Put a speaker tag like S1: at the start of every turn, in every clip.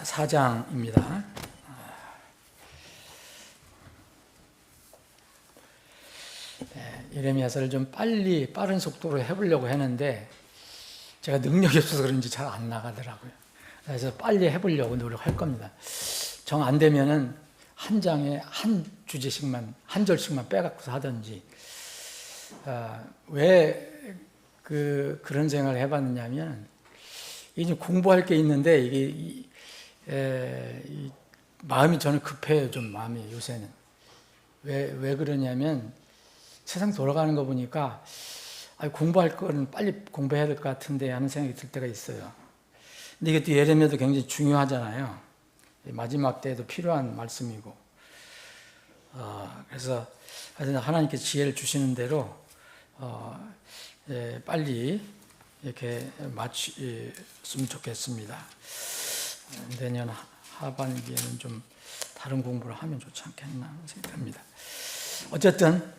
S1: 자, 4장입니다. 예레미야서를 좀 빠른 속도로 해보려고 했는데 제가 능력이 없어서 그런지 잘 안 나가더라고요. 그래서 빨리 해보려고 노력할 겁니다. 정 안 되면은 한 장에 한 주제씩만, 한 절씩만 빼갖고서 하든지. 왜 그런 생각을 해봤느냐면, 이제 공부할 게 있는데, 이게, 마음이 저는 급해요, 좀 마음이 요새는. 왜 그러냐면, 세상 돌아가는 거 보니까, 공부할 거는 빨리 공부해야 될 것 같은데 하는 생각이 들 때가 있어요. 근데 이게 또 예레미야도 굉장히 중요하잖아요. 마지막 때에도 필요한 말씀이고. 그래서 하나님께서 지혜를 주시는 대로 빨리 이렇게 마치면 좋겠습니다. 내년 하반기에는 좀 다른 공부를 하면 좋지 않겠나 생각이 듭니다. 어쨌든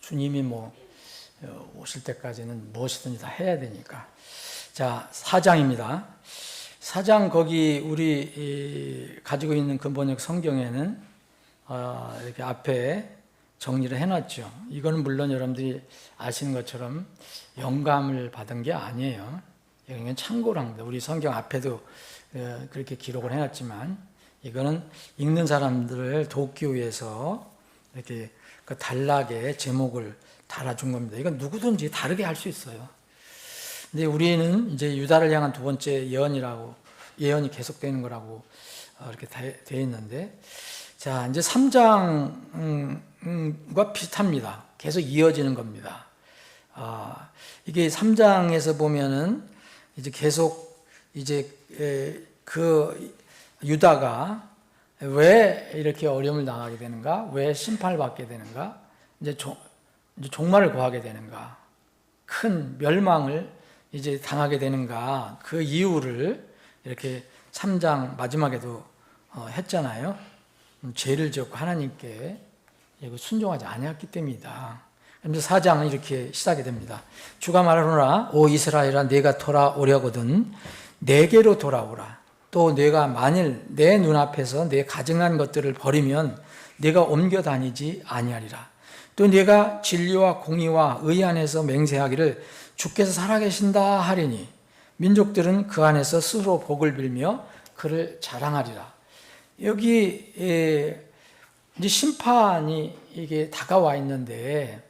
S1: 주님이 오실 때까지는 무엇이든지 다 해야 되니까. 자, 4장입니다. 4장 거기 우리 가지고 있는 근본적 성경에는 이렇게 앞에 정리를 해놨죠. 이거는 물론 여러분들이 아시는 것처럼 영감을 받은 게 아니에요. 이건 참고로 합니다. 우리 성경 앞에도 그렇게 기록을 해놨지만 이거는 읽는 사람들을 돕기 위해서 이렇게 그 단락에 제목을 달아준 겁니다. 이건 누구든지 다르게 할 수 있어요. 근데 우리는 이제 유다를 향한 두 번째 예언이 계속되는 거라고 이렇게 되어 있는데, 자, 이제 3장과 비슷합니다. 계속 이어지는 겁니다. 이게 3장에서 보면은 이제 계속 그 유다가 왜 이렇게 어려움을 당하게 되는가? 왜 심판을 받게 되는가? 이제 종말을 구하게 되는가? 큰 멸망을 이제 당하게 되는가? 그 이유를 이렇게 3장 마지막에도 했잖아요. 죄를 지었고 하나님께 순종하지 아니했기 때문이다. 그래서 4장은 이렇게 시작이 됩니다. 주가 말하노라, 오 이스라엘아, 내가 돌아오려거든 내게로 돌아오라. 또 내가 만일 내 눈앞에서 내 가증한 것들을 버리면 내가 옮겨 다니지 아니하리라. 또 내가 진리와 공의와 의 안에서 맹세하기를 주께서 살아계신다 하리니 민족들은 그 안에서 스스로 복을 빌며 그를 자랑하리라. 여기 이제 심판이 이게 다가와 있는데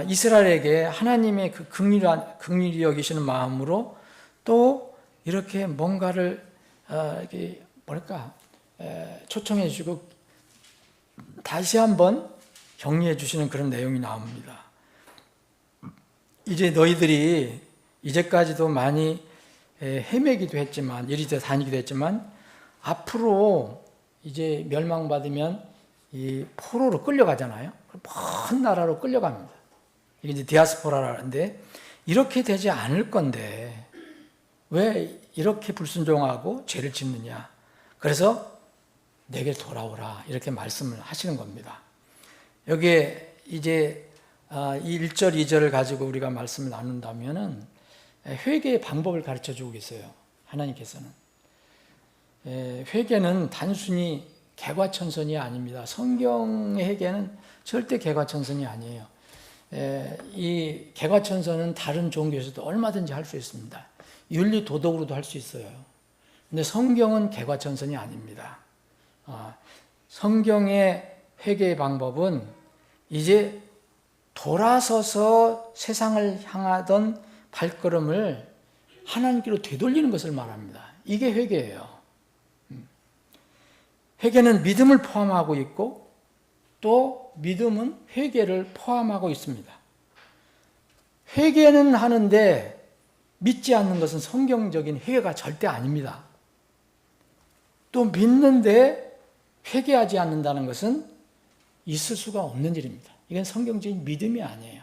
S1: 이스라엘에게 하나님의 그 긍휼히 여기시는 마음으로 또 이렇게 뭔가를 이렇게 초청해 주시고 다시 한번 격려해 주시는 그런 내용이 나옵니다. 이제 너희들이 이제까지도 많이 헤매기도 했지만, 이리저리 다니기도 했지만, 앞으로 이제 멸망받으면 이 포로로 끌려가잖아요. 먼 나라로 끌려갑니다. 이게 이제 디아스포라라는데, 이렇게 되지 않을 건데, 왜 이렇게 불순종하고 죄를 짓느냐. 그래서 내게 돌아오라. 이렇게 말씀을 하시는 겁니다. 여기에 이제 1절, 2절을 가지고 우리가 말씀을 나눈다면은 회개의 방법을 가르쳐 주고 계세요. 하나님께서는. 회개는 단순히 개과천선이 아닙니다. 성경의 회개는 절대 개과천선이 아니에요. 이 개과천선은 다른 종교에서도 얼마든지 할 수 있습니다. 윤리 도덕으로도 할 수 있어요. 근데 성경은 개과천선이 아닙니다. 성경의 회개의 방법은 이제 돌아서서 세상을 향하던 발걸음을 하나님께로 되돌리는 것을 말합니다. 이게 회개예요. 회개는 믿음을 포함하고 있고 또 믿음은 회개를 포함하고 있습니다. 회개는 하는데 믿지 않는 것은 성경적인 회개가 절대 아닙니다. 또 믿는데 회개하지 않는다는 것은 있을 수가 없는 일입니다. 이건 성경적인 믿음이 아니에요.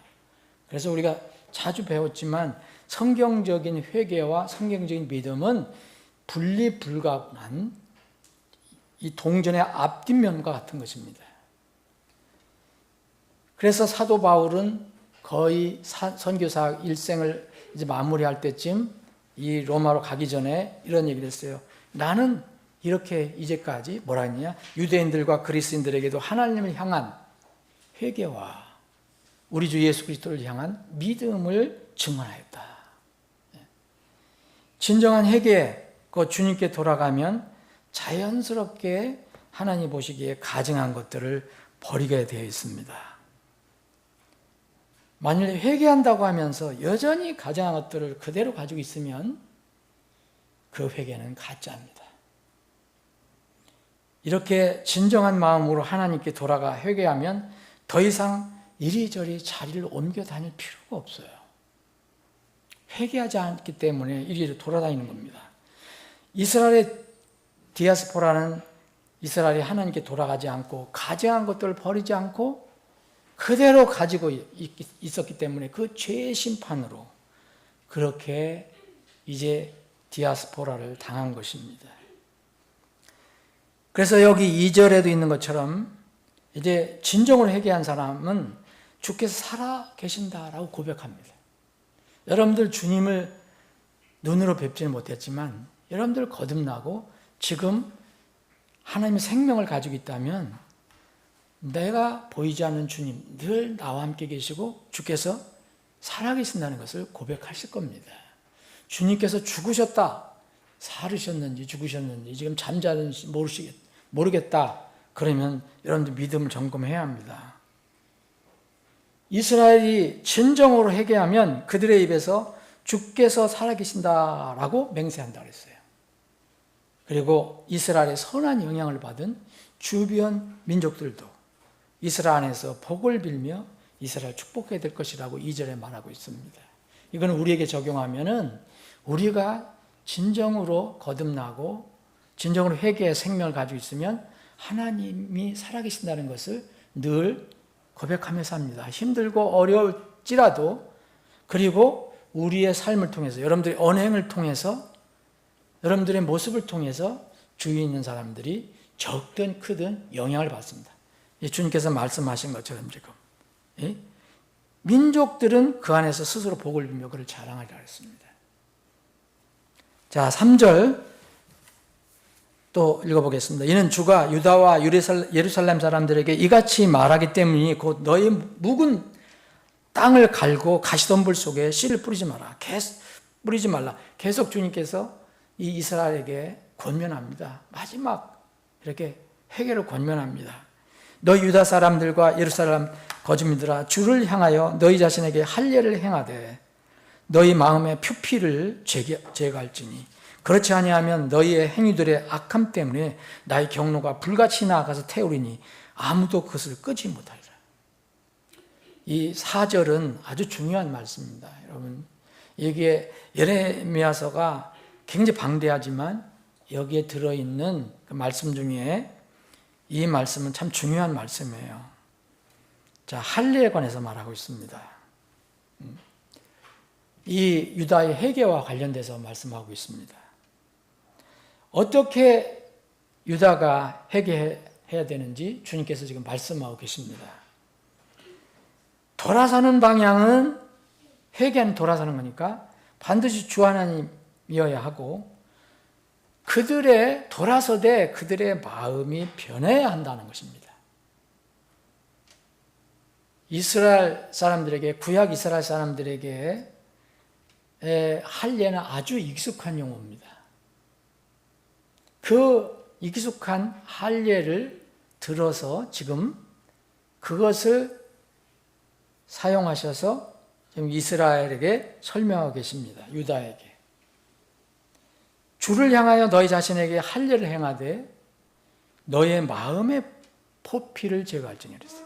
S1: 그래서 우리가 자주 배웠지만 성경적인 회개와 성경적인 믿음은 분리 불가한 이 동전의 앞뒷면과 같은 것입니다. 그래서 사도 바울은 거의 선교사 일생을 이제 마무리할 때쯤 이 로마로 가기 전에 이런 얘기를 했어요. 나는 이렇게 이제까지 뭐라 했냐? 유대인들과 그리스인들에게도 하나님을 향한 회개와 우리 주 예수 그리스도를 향한 믿음을 증언하였다. 진정한 회개, 그 주님께 돌아가면 자연스럽게 하나님 보시기에 가증한 것들을 버리게 되어 있습니다. 만일 회개한다고 하면서 여전히 가증한 것들을 그대로 가지고 있으면 그 회개는 가짜입니다. 이렇게 진정한 마음으로 하나님께 돌아가 회개하면 더 이상 이리저리 자리를 옮겨 다닐 필요가 없어요. 회개하지 않기 때문에 이리저리 돌아다니는 겁니다. 이스라엘의 디아스포라는 이스라엘이 하나님께 돌아가지 않고 가증한 것들을 버리지 않고 그대로 가지고 있었기 때문에 그 죄의 심판으로 그렇게 이제 디아스포라를 당한 것입니다. 그래서 여기 2절에도 있는 것처럼 이제 진정으로 회개한 사람은 주께서 살아 계신다라고 고백합니다. 여러분들 주님을 눈으로 뵙지는 못했지만 여러분들 거듭나고 지금 하나님의 생명을 가지고 있다면 내가 보이지 않는 주님 늘 나와 함께 계시고 주께서 살아계신다는 것을 고백하실 겁니다. 주님께서 죽으셨다, 살으셨는지 죽으셨는지 지금 잠자는지 모르겠다. 그러면 여러분들 믿음을 점검해야 합니다. 이스라엘이 진정으로 회개하면 그들의 입에서 주께서 살아계신다라고 맹세한다 그랬어요. 그리고 이스라엘의 선한 영향을 받은 주변 민족들도 이스라엘 안에서 복을 빌며 이스라엘 축복해야 될 것이라고 2절에 말하고 있습니다. 이건 우리에게 적용하면은 우리가 진정으로 거듭나고 진정으로 회개의 생명을 가지고 있으면 하나님이 살아계신다는 것을 늘 고백하면서 합니다. 힘들고 어려울지라도 그리고 우리의 삶을 통해서 여러분들의 언행을 통해서 여러분들의 모습을 통해서 주위에 있는 사람들이 적든 크든 영향을 받습니다. 주님께서 말씀하신 것처럼 지금 민족들은 그 안에서 스스로 복을 빌며 그를 자랑하리라 했습니다. 자, 3절 또 읽어보겠습니다. 이는 주가 유다와 예루살렘 사람들에게 이같이 말하기 때문이 곧 너희 묵은 땅을 갈고 가시덤불 속에 씨를 뿌리지 마라. 뿌리지 말라. 계속 주님께서 이 이스라엘에게 권면합니다. 마지막 이렇게 회개를 권면합니다. 너희 유다 사람들과 예루살렘 거주민들아 주를 향하여 너희 자신에게 할례를 행하되 너희 마음의 표피를 제거할지니 그렇지 아니하면 너희의 행위들의 악함 때문에 나의 경로가 불같이 나아가서 태우리니 아무도 그것을 끄지 못하리라. 이 4절은 아주 중요한 말씀입니다. 여러분, 여기에 예레미야서가 굉장히 방대하지만 여기에 들어있는 그 말씀 중에 이 말씀은 참 중요한 말씀이에요. 자, 할례에 관해서 말하고 있습니다. 이 유다의 회개와 관련돼서 말씀하고 있습니다. 어떻게 유다가 회개해야 되는지 주님께서 지금 말씀하고 계십니다. 돌아서는 방향은 회개는 돌아서는 거니까 반드시 주 하나님이어야 하고 돌아서되 그들의 마음이 변해야 한다는 것입니다. 이스라엘 사람들에게, 구약 이스라엘 사람들에게 할례는 아주 익숙한 용어입니다. 그 익숙한 할례를 들어서 지금 그것을 사용하셔서 지금 이스라엘에게 설명하고 계십니다. 유다에게. 주를 향하여 너희 자신에게 할례를 행하되 너의 마음의 포피를 제거할지니 그랬어요.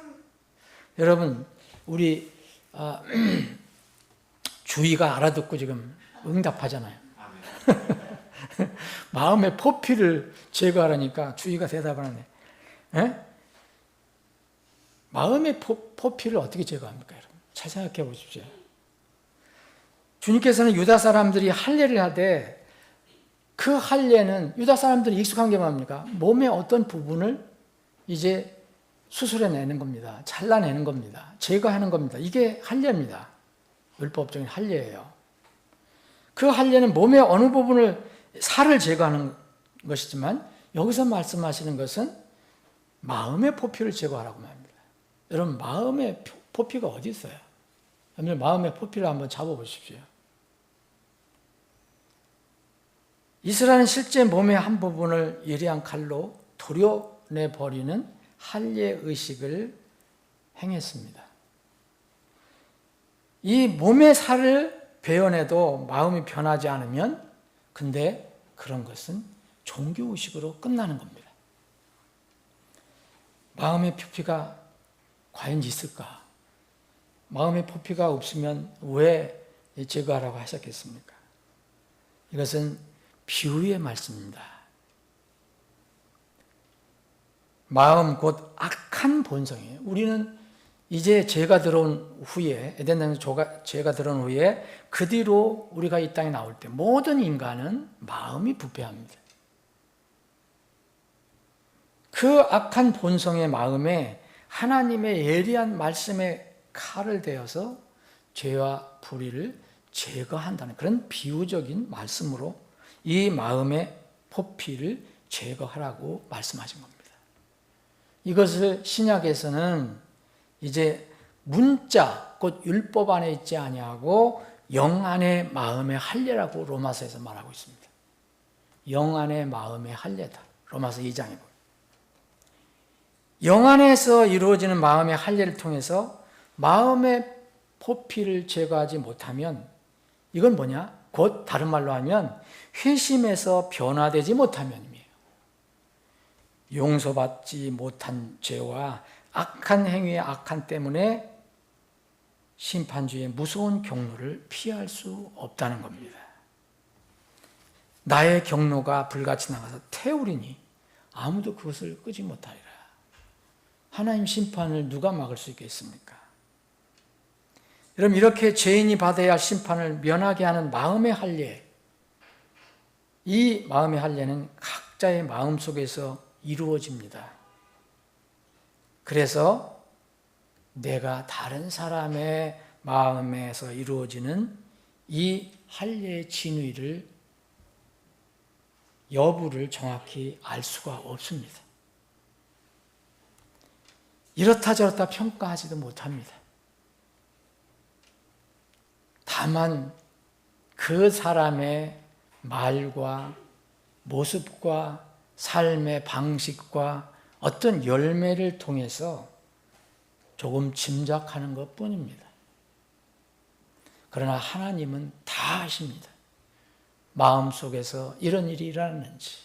S1: 여러분, 우리 주의가 알아듣고 지금 응답하잖아요. 마음의 포피를 제거하라니까 주의가 대답을 하네. 에? 마음의 포피를 어떻게 제거합니까, 여러분? 잘 생각해 보십시오. 주님께서는 유다 사람들이 할례를 하되 그 할례는 유다 사람들이 익숙한 게 뭡니까? 몸의 어떤 부분을 이제 수술해내는 겁니다. 잘라내는 겁니다. 제거하는 겁니다. 이게 할례입니다. 율법적인 할례예요. 그 할례는 몸의 어느 부분을 살을 제거하는 것이지만 여기서 말씀하시는 것은 마음의 포피를 제거하라고 말합니다. 여러분, 마음의 포피가 어디 있어요? 여러분, 마음의 포피를 한번 잡아보십시오. 이스라엘은 실제 몸의 한 부분을 예리한 칼로 도려내버리는 할례의식을 행했습니다. 이 몸의 살을 베어내도 마음이 변하지 않으면, 근데 그런 것은 종교의식으로 끝나는 겁니다. 마음의 포피가 과연 있을까? 마음의 포피가 없으면 왜 제거하라고 하셨겠습니까? 이것은 비유의 말씀입니다. 마음 곧 악한 본성이에요. 우리는 이제 죄가 들어온 후에, 에덴 땅에서 죄가 들어온 후에 그 뒤로 우리가 이 땅에 나올 때 모든 인간은 마음이 부패합니다. 그 악한 본성의 마음에 하나님의 예리한 말씀의 칼을 대어서 죄와 불의를 제거한다는 그런 비유적인 말씀으로 이 마음의 포피를 제거하라고 말씀하신 겁니다. 이것을 신약에서는 이제 문자, 곧 율법 안에 있지 아니하고 영 안의 마음의 할례라고 로마서에서 말하고 있습니다. 영 안의 마음의 할례다. 로마서 2장에 보면. 영 안에서 이루어지는 마음의 할례를 통해서 마음의 포피를 제거하지 못하면 이건 뭐냐? 곧 다른 말로 하면 회심에서 변화되지 못하면이에요. 용서받지 못한 죄와 악한 행위의 악한 때문에 심판주의 무서운 경로를 피할 수 없다는 겁니다. 나의 경로가 불같이 나가서 태우리니 아무도 그것을 끄지 못하리라. 하나님 심판을 누가 막을 수 있겠습니까? 여러분, 이렇게 죄인이 받아야 할 심판을 면하게 하는 마음의 할례, 이 마음의 할례는 각자의 마음 속에서 이루어집니다. 그래서 내가 다른 사람의 마음에서 이루어지는 이 할례의 진위를, 여부를 정확히 알 수가 없습니다. 이렇다 저렇다 평가하지도 못합니다. 다만 그 사람의 말과 모습과 삶의 방식과 어떤 열매를 통해서 조금 짐작하는 것뿐입니다. 그러나 하나님은 다 아십니다. 마음속에서 이런 일이 일어났는지,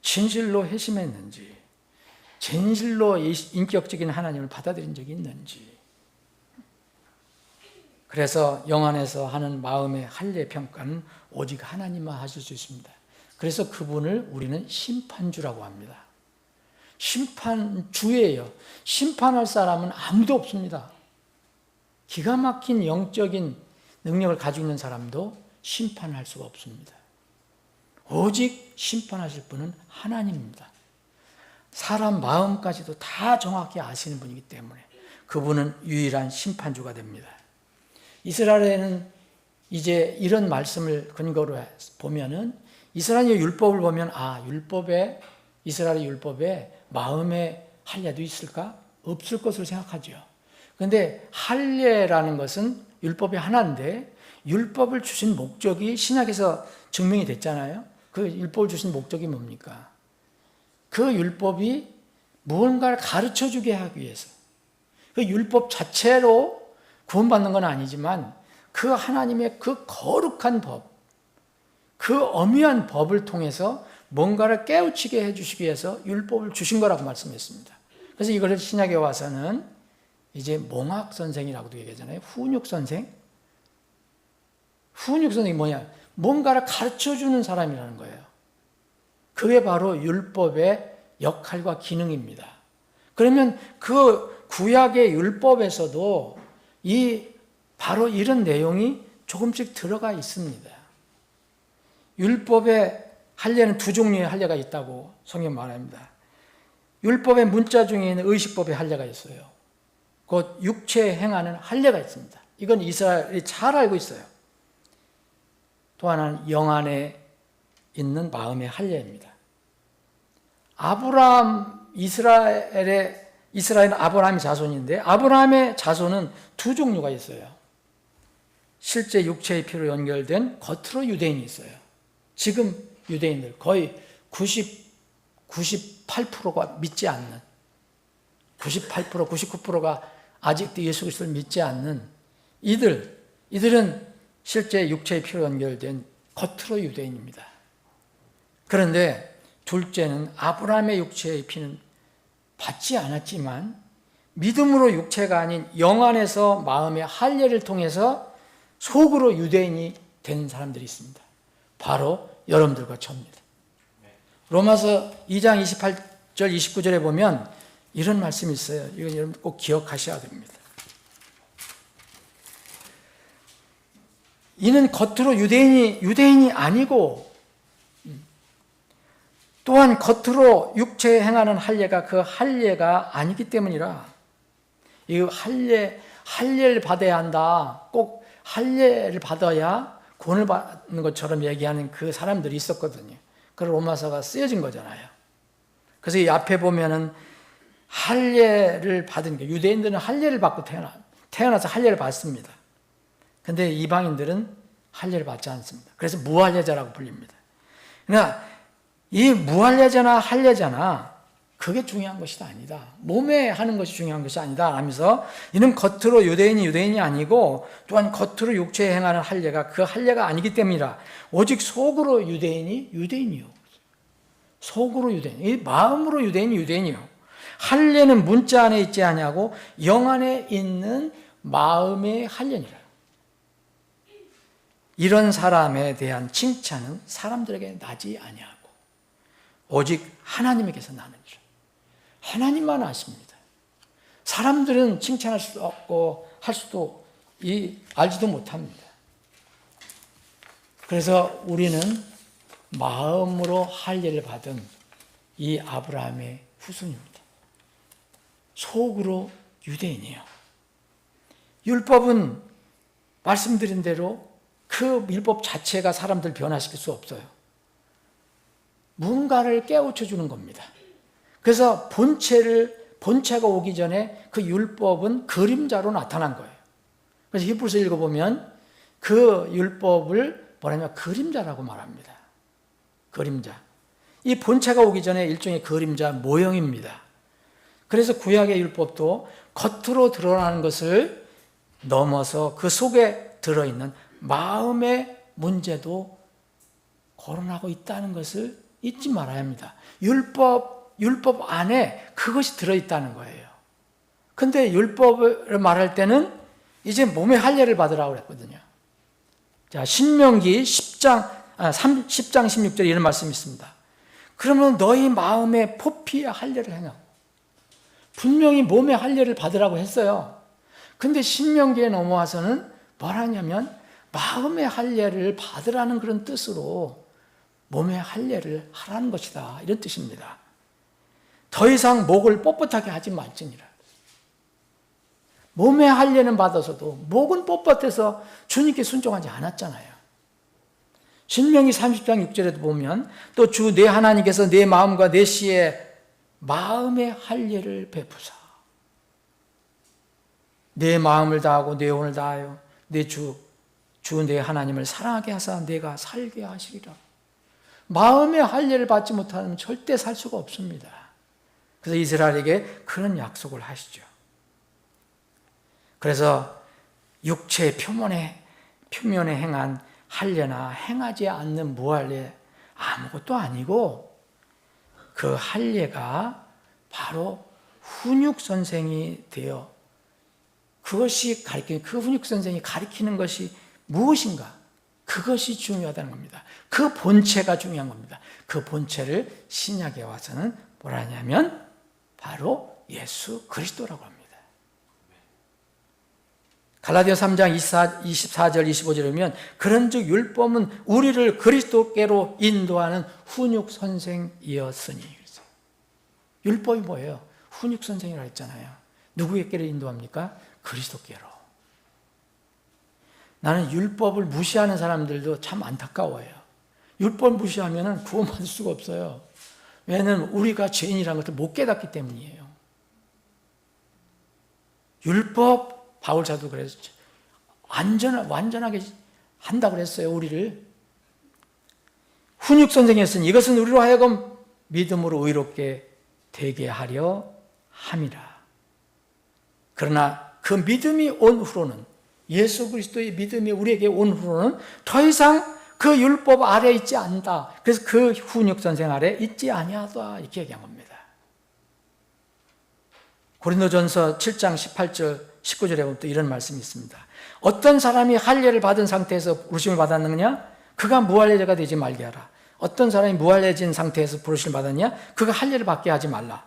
S1: 진실로 회심했는지, 진실로 인격적인 하나님을 받아들인 적이 있는지. 그래서 영 안에서 하는 마음의 할례 평가는 오직 하나님만 하실 수 있습니다. 그래서 그분을 우리는 심판주라고 합니다. 심판주예요. 심판할 사람은 아무도 없습니다. 기가 막힌 영적인 능력을 가지고 있는 사람도 심판할 수가 없습니다. 오직 심판하실 분은 하나님입니다. 사람 마음까지도 다 정확히 아시는 분이기 때문에 그분은 유일한 심판주가 됩니다. 이스라엘에는 이제 이런 말씀을 근거로 보면은 이스라엘의 율법을 보면 이스라엘의 율법에 마음의 할례도 있을까? 없을 것으로 생각하죠. 그런데 할례라는 것은 율법의 하나인데 율법을 주신 목적이 신약에서 증명이 됐잖아요. 그 율법을 주신 목적이 뭡니까? 그 율법이 무언가를 가르쳐주게 하기 위해서, 그 율법 자체로 구원받는 건 아니지만 그 하나님의 그 거룩한 법, 그 엄위한 법을 통해서 뭔가를 깨우치게 해주시기 위해서 율법을 주신 거라고 말씀했습니다. 그래서 이걸 신약에 와서는 이제 몽학 선생이라고도 얘기하잖아요. 훈육 선생. 훈육 선생이 뭐냐? 뭔가를 가르쳐주는 사람이라는 거예요. 그게 바로 율법의 역할과 기능입니다. 그러면 그 구약의 율법에서도 바로 이런 내용이 조금씩 들어가 있습니다. 율법의 할례는 두 종류의 할례가 있다고 성경 말합니다. 율법의 문자 중에는 의식법의 할례가 있어요. 곧 육체에 행하는 할례가 있습니다. 이건 이스라엘이 잘 알고 있어요. 또 하나는 영 안에 있는 마음의 할례입니다. 아브라함, 이스라엘은 아브라함의 자손인데 아브라함의 자손은 두 종류가 있어요. 실제 육체의 피로 연결된 겉으로 유대인이 있어요. 지금 유대인들 거의 98%가 믿지 않는, 98%, 99%가 아직도 예수 그리스도를 믿지 않는 이들은 실제 육체의 피로 연결된 겉으로 유대인입니다. 그런데 둘째는 아브라함의 육체의 피는 받지 않았지만 믿음으로 육체가 아닌 영 안에서 마음의 할례를 통해서 속으로 유대인이 된 사람들이 있습니다. 바로 여러분들과 저입니다. 로마서 2장 28절 29절에 보면 이런 말씀이 있어요. 이건 여러분 꼭 기억하셔야 됩니다. 이는 겉으로 유대인이 아니고 또한 겉으로 육체에 행하는 할례가 그 할례가 아니기 때문이라. 이 할례를 받아야 한다. 꼭 할례를 받아야 구원을 받는 것처럼 얘기하는 그 사람들이 있었거든요. 그 로마서가 쓰여진 거잖아요. 그래서 이 앞에 보면은 할례를 받은 게, 유대인들은 할례를 받고 태어나서 할례를 받습니다. 근데 이방인들은 할례를 받지 않습니다. 그래서 무할례자라고 불립니다. 그러나 이 무할례자나 할례자나 그게 중요한 것이 아니다. 몸에 하는 것이 중요한 것이 아니다 하면서 이는 겉으로 유대인이 아니고 또한 겉으로 육체에 행하는 할례가 그 할례가 아니기 때문이라. 오직 속으로 유대인이요. 속으로 유대인, 이 마음으로 유대인이요. 할례는 문자 안에 있지 아니하고 영 안에 있는 마음의 할례니라. 이런 사람에 대한 칭찬은 사람들에게 나지 아니하고 오직 하나님에게서 나느니라. 하나님만 아십니다. 사람들은 칭찬할 수도 없고 할 수도 알지도 못합니다. 그래서 우리는 마음으로 할례를 받은 이 아브라함의 후손입니다. 속으로 유대인이에요. 율법은 말씀드린 대로 그 율법 자체가 사람들 변화시킬 수 없어요. 뭔가를 깨우쳐 주는 겁니다. 그래서 본체가 오기 전에 그 율법은 그림자로 나타난 거예요. 그래서 히브리서 읽어보면 그 율법을 뭐냐면 그림자라고 말합니다. 그림자. 이 본체가 오기 전에 일종의 그림자 모형입니다. 그래서 구약의 율법도 겉으로 드러나는 것을 넘어서 그 속에 들어있는 마음의 문제도 거론하고 있다는 것을 잊지 말아야 합니다. 율법 안에 그것이 들어있다는 거예요. 근데 율법을 말할 때는 이제 몸의 할례를 받으라고 그랬거든요. 자, 신명기 10장 16절에 이런 말씀이 있습니다. 그러면 너희 마음에 포피의 할례를 행하고, 분명히 몸의 할례를 받으라고 했어요. 근데 신명기에 넘어와서는 뭘 하냐면 마음의 할례를 받으라는 그런 뜻으로 몸의 할례를 하라는 것이다, 이런 뜻입니다. 더 이상 목을 뻣뻣하게 하지 말지니라. 몸의 할례는 받아서도 목은 뻣뻣해서 주님께 순종하지 않았잖아요. 신명기 30장 6절에도 보면 또 주 내 하나님께서 내 마음과 내 시에 마음의 할례를 베푸사 내 마음을 다하고 내 영혼을 다하여 내 주 내 하나님을 사랑하게 하사 내가 살게 하시리라. 마음의 할례를 받지 못하면 절대 살 수가 없습니다. 그래서 이스라엘에게 그런 약속을 하시죠. 그래서 육체의 표면에 행한 할례나 행하지 않는 무할례 아무것도 아니고 그 할례가 바로 훈육선생이 되어 그것이 가리키는, 그 훈육선생이 가리키는 것이 무엇인가? 그것이 중요하다는 겁니다. 그 본체가 중요한 겁니다. 그 본체를 신약에 와서는 뭐라 하냐면 바로 예수 그리스도라고 합니다. 갈라디아 3장 24절 25절에 보면 그런즉 율법은 우리를 그리스도께로 인도하는 훈육선생이었으니. 율법이 뭐예요? 훈육선생이라고 했잖아요. 누구에게로 인도합니까? 그리스도께로. 나는 율법을 무시하는 사람들도 참 안타까워요. 율법 무시하면 구원받을 수가 없어요. 왜냐하면 우리가 죄인이라는 것을 못 깨닫기 때문이에요. 율법, 바울 사도 그래서 완전하게 한다고 그랬어요, 우리를. 훈육 선생이었으니 이것은 우리로 하여금 믿음으로 의롭게 되게 하려 함이라. 그러나 그 믿음이 온 후로는, 예수 그리스도의 믿음이 우리에게 온 후로는 더 이상 그 율법 아래 있지 않다. 그래서 그 훈육 선생 아래 있지 아니하다, 이렇게 얘기한 겁니다. 고린도전서 7장 18절 19절에 보면 또 이런 말씀이 있습니다. 어떤 사람이 할례를 받은 상태에서 부르심을 받았느냐? 그가 무할례자가 되지 말게 하라. 어떤 사람이 무할례진 상태에서 부르심을 받았냐? 그가 할례를 받게 하지 말라.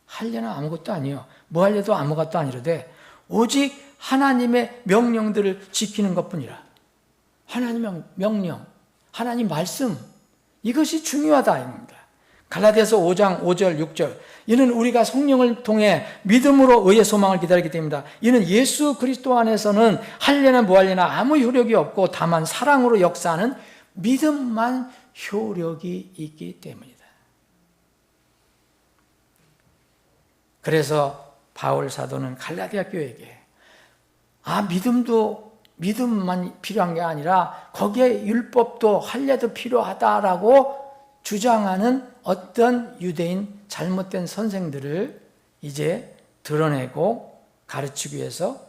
S1: 할례는 아무것도 아니에요. 무할례도 아무것도 아니로되 오직 하나님의 명령들을 지키는 것뿐이라. 하나님의 명령, 하나님 말씀, 이것이 중요하다 입니다. 갈라디아서 5장 5절 6절, 이는 우리가 성령을 통해 믿음으로 의의 소망을 기다리기 때문이다. 이는 예수 그리스도 안에서는 할례나 무할례나 아무 효력이 없고 다만 사랑으로 역사하는 믿음만 효력이 있기 때문이다. 그래서 바울 사도는 갈라디아 교회에게 믿음만 필요한 게 아니라 거기에 율법도 할례도 필요하다라고 주장하는 어떤 유대인 잘못된 선생들을 이제 드러내고 가르치기 위해서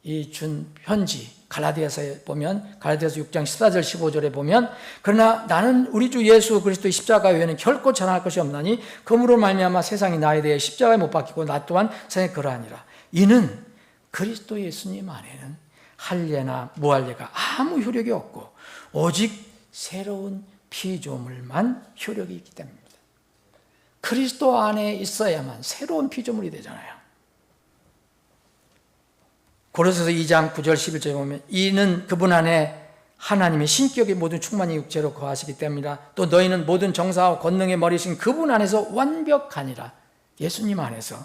S1: 이 준 편지, 갈라디아서에 보면, 갈라디아서 6장 14절 15절에 보면, 그러나 나는 우리 주 예수 그리스도의 십자가 외에는 결코 전할 것이 없나니 그러므로 말미암아 세상이 나에 대해 십자가에 못 박히고 나 또한 세상에 그러하니라. 이는 그리스도 예수님 안에는 할례나 무할례가 아무 효력이 없고 오직 새로운 피조물만 효력이 있기 때문입니다. 그리스도 안에 있어야만 새로운 피조물이 되잖아요. 고린도서 2장 9절 11절에 보면 이는 그분 안에 하나님의 신격의 모든 충만이 육체로 거하시기 때문이라. 또 너희는 모든 정사와 권능의 머리신 그분 안에서 완벽하니라. 예수님 안에서,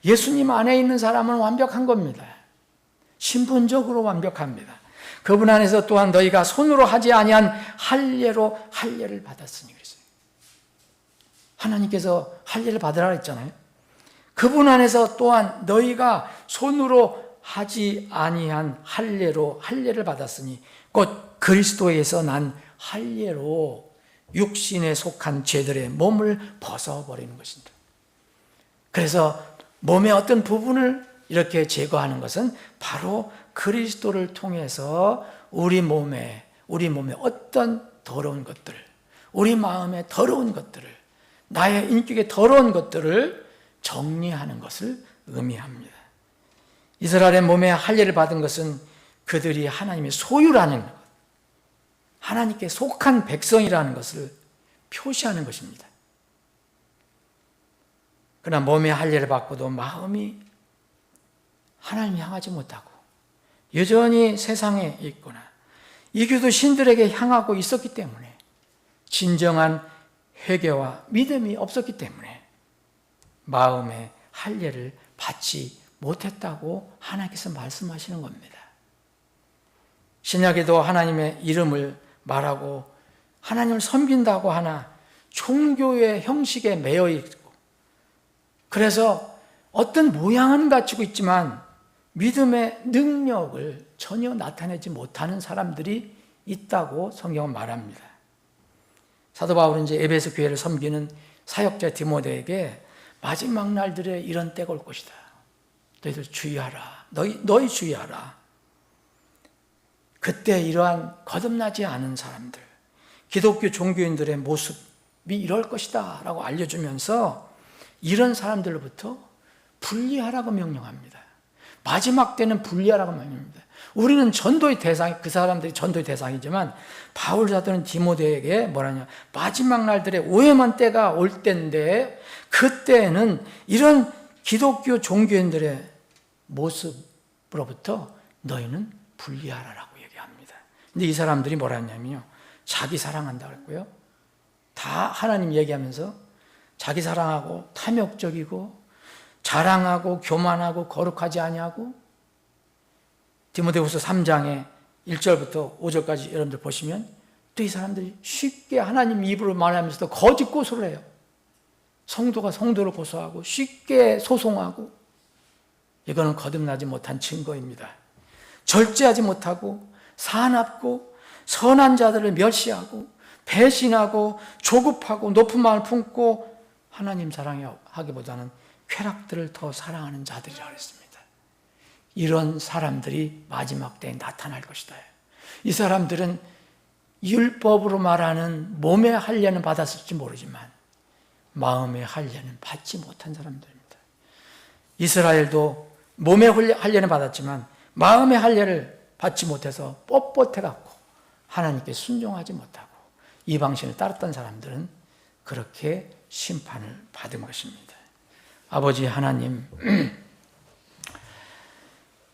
S1: 예수님 안에 있는 사람은 완벽한 겁니다. 신분적으로 완벽합니다. 그분 안에서 또한 너희가 손으로 하지 아니한 할례로 할례를 받았으니 그랬어요. 하나님께서 할례를 받으라 했잖아요. 그분 안에서 또한 너희가 손으로 하지 아니한 할례로 할례를 받았으니 곧 그리스도에서 난 할례로 육신에 속한 죄들의 몸을 벗어버리는 것입니다. 그래서 몸의 어떤 부분을 이렇게 제거하는 것은 바로 그리스도를 통해서 우리 몸에 어떤 더러운 것들, 우리 마음에 더러운 것들을, 나의 인격에 더러운 것들을 정리하는 것을 의미합니다. 이스라엘의 몸에 할례를 받은 것은 그들이 하나님의 소유라는 것, 하나님께 속한 백성이라는 것을 표시하는 것입니다. 그러나 몸에 할례를 받고도 마음이 하나님 향하지 못하고 여전히 세상에 있거나 이교도 신들에게 향하고 있었기 때문에 진정한 회개와 믿음이 없었기 때문에 마음에 할례를 받지 못했다고 하나님께서 말씀하시는 겁니다. 신약에도 하나님의 이름을 말하고 하나님을 섬긴다고 하나 종교의 형식에 매여 있고, 그래서 어떤 모양은 갖추고 있지만 믿음의 능력을 전혀 나타내지 못하는 사람들이 있다고 성경은 말합니다. 사도 바울은 이제 에베소 교회를 섬기는 사역자 디모데에게 마지막 날들에 이런 때가 올 것이다. 너희들 주의하라. 너희 주의하라. 그때 이러한 거듭나지 않은 사람들, 기독교 종교인들의 모습이 이럴 것이다 라고 알려주면서 이런 사람들로부터 분리하라고 명령합니다. 마지막 때는 분리하라고 명령합니다. 우리는 전도의 대상, 그 사람들이 전도의 대상이지만 바울 사도는 디모데에게 뭐라냐, 마지막 날들에 오해만 때가 올 때인데 그때는 이런 기독교 종교인들의 모습으로부터 너희는 분리하라라고 얘기합니다. 근데 이 사람들이 뭐라 했냐면요, 자기 사랑한다고 했고요, 다 하나님 얘기하면서 자기 사랑하고 탐욕적이고 자랑하고 교만하고 거룩하지 아니하고, 디모데후서 3장에 1절부터 5절까지 여러분들 보시면 또 이 사람들이 쉽게 하나님 입으로 말하면서도 거짓 고소를 해요. 성도가 성도를 고소하고 쉽게 소송하고, 이거는 거듭나지 못한 증거입니다. 절제하지 못하고 사납고 선한 자들을 멸시하고 배신하고 조급하고 높은 마음을 품고 하나님 사랑하기보다는 쾌락들을 더 사랑하는 자들이라고 했습니다. 이런 사람들이 마지막 때에 나타날 것이다. 이 사람들은 율법으로 말하는 몸의 할례는 받았을지 모르지만 마음의 할례는 받지 못한 사람들입니다. 이스라엘도 몸의 할례는 받았지만 마음의 할례를 받지 못해서 뻣뻣해갖고 하나님께 순종하지 못하고 이방신을 따랐던 사람들은 그렇게 심판을 받은 것입니다. 아버지 하나님,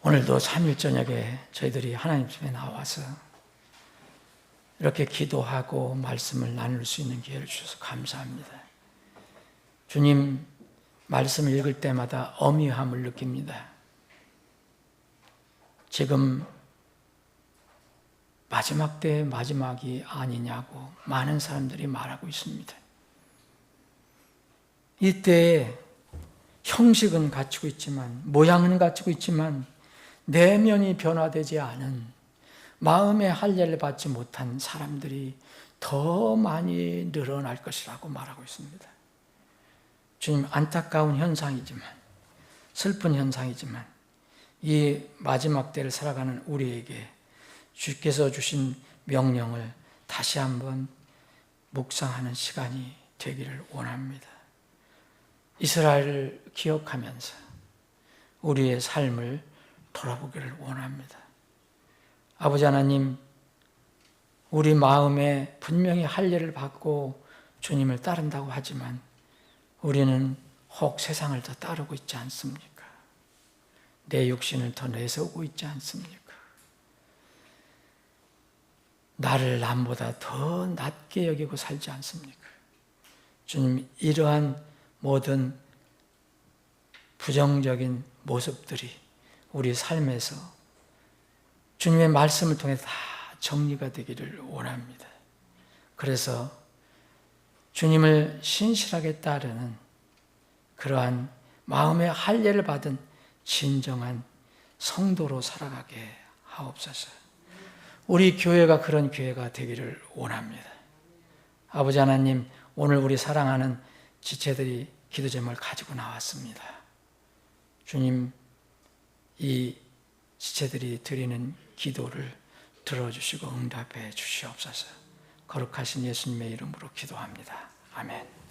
S1: 오늘도 3일 저녁에 저희들이 하나님 집에 나와서 이렇게 기도하고 말씀을 나눌 수 있는 기회를 주셔서 감사합니다. 주님, 말씀을 읽을 때마다 어미함을 느낍니다. 지금 마지막 때의 마지막이 아니냐고 많은 사람들이 말하고 있습니다. 이때에 형식은 갖추고 있지만, 모양은 갖추고 있지만 내면이 변화되지 않은, 마음의 할례를 받지 못한 사람들이 더 많이 늘어날 것이라고 말하고 있습니다. 주님, 안타까운 현상이지만, 슬픈 현상이지만 이 마지막 때를 살아가는 우리에게 주께서 주신 명령을 다시 한번 묵상하는 시간이 되기를 원합니다. 이스라엘을 기억하면서 우리의 삶을 돌아보기를 원합니다. 아버지 하나님, 우리 마음에 분명히 할례를 받고 주님을 따른다고 하지만 우리는 혹 세상을 더 따르고 있지 않습니까? 내 육신을 더 내세우고 있지 않습니까? 나를 남보다 더 낮게 여기고 살지 않습니까? 주님, 이러한 모든 부정적인 모습들이 우리 삶에서 주님의 말씀을 통해 다 정리가 되기를 원합니다. 그래서 주님을 신실하게 따르는 그러한 마음의 할례를 받은 진정한 성도로 살아가게 하옵소서. 우리 교회가 그런 교회가 되기를 원합니다. 아버지 하나님, 오늘 우리 사랑하는 지체들이 기도 제목을 가지고 나왔습니다. 주님, 이 지체들이 드리는 기도를 들어주시고 응답해 주시옵소서. 거룩하신 예수님의 이름으로 기도합니다. 아멘.